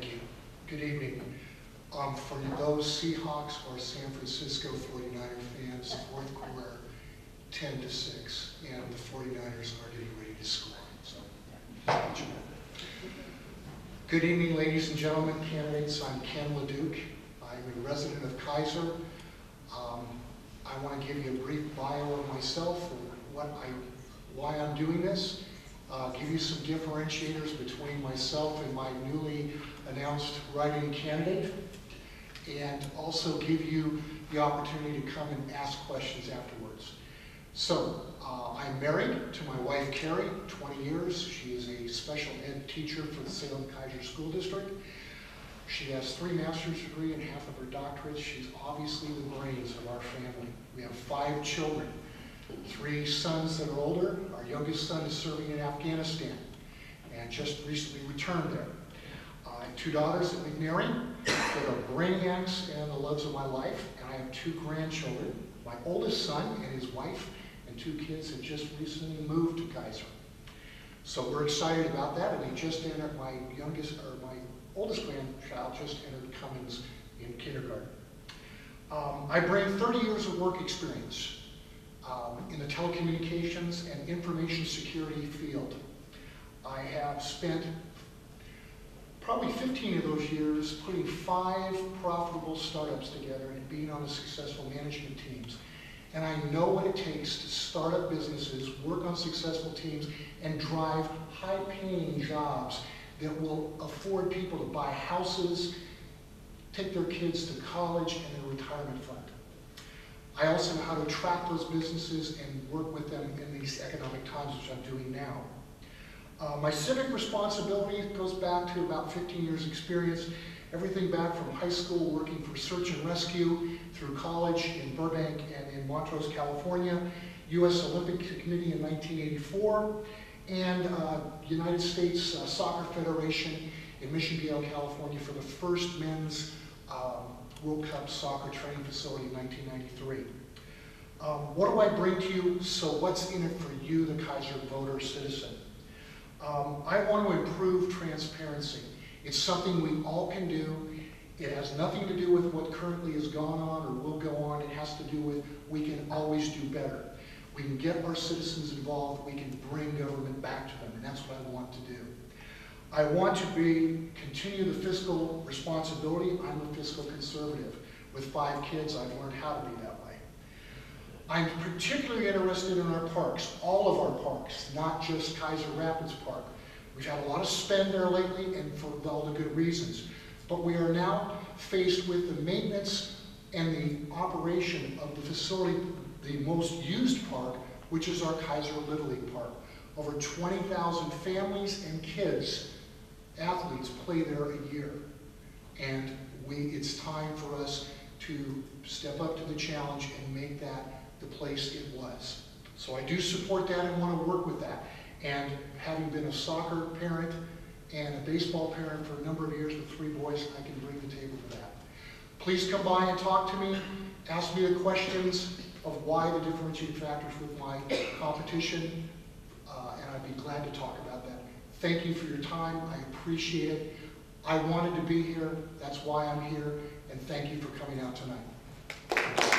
Thank you. Good evening. For those Seahawks or San Francisco 49er fans, fourth quarter 10-6, and the 49ers are getting ready to score. So, good evening, ladies and gentlemen, candidates. I'm Ken LeDuc. I'm a resident of Keizer. I want to give you a brief bio of myself and why I'm doing this. Give you some differentiators between myself and my newly announced write-in candidate, and also give you the opportunity to come and ask questions afterwards. So, I'm married to my wife, Carrie, 20 years. She is a special ed teacher for the Salem Keizer School District. She has 3 master's degrees and half of her doctorates. She's obviously the brains of our family. We have 5 children, 3 sons that are older. Our youngest son is serving in Afghanistan and just recently returned there. I have 2 daughters that we've married that are brainiacs and the loves of my life, and I have 2 grandchildren. My oldest son and his wife and 2 kids have just recently moved to Keizer. So we're excited about that, and they just entered my oldest grandchild just entered Cummings in kindergarten. I bring 30 years of work experience in the telecommunications and information security field. I have spent probably 15 of those years putting 5 profitable startups together and being on the successful management teams. And I know what it takes to start up businesses, work on successful teams, and drive high-paying jobs that will afford people to buy houses, take their kids to college and their retirement fund. I also know how to track those businesses and work with them in these economic times, which I'm doing now. My civic responsibility goes back to about 15 years experience, everything back from high school working for search and rescue, through college in Burbank and in Montrose, California, U.S. Olympic Committee in 1984, and United States Soccer Federation in Mission Viejo, California for the first men's World Cup soccer training facility in 1993. What do I bring to you? So what's in it for you, the Keizer voter citizen? I want to improve transparency. It's something we all can do. It has nothing to do with what currently has gone on or will go on. It has to do with we can always do better. We can get our citizens involved. We can bring government back to them, and that's what I want to do. I want to continue the fiscal responsibility. I'm a fiscal conservative. With 5 kids, I've learned how to be that way. I'm particularly interested in our parks, all of our parks, not just Keizer Rapids Park. We've had a lot of spend there lately, and for all the good reasons. But we are now faced with the maintenance and the operation of the facility, the most used park, which is our Keizer Little League Park. Over 20,000 families and kids, athletes, play there a year. And it's time for us to step up to the challenge and make that the place it was. So I do support that and want to work with that. And having been a soccer parent and a baseball parent for a number of years with 3 boys, I can bring the table to that. Please come by and talk to me. Ask me the questions of why the differentiating factors with my competition, and I'd be glad to talk about that. Thank you for your time. I appreciate it. I wanted to be here. That's why I'm here. And thank you for coming out tonight.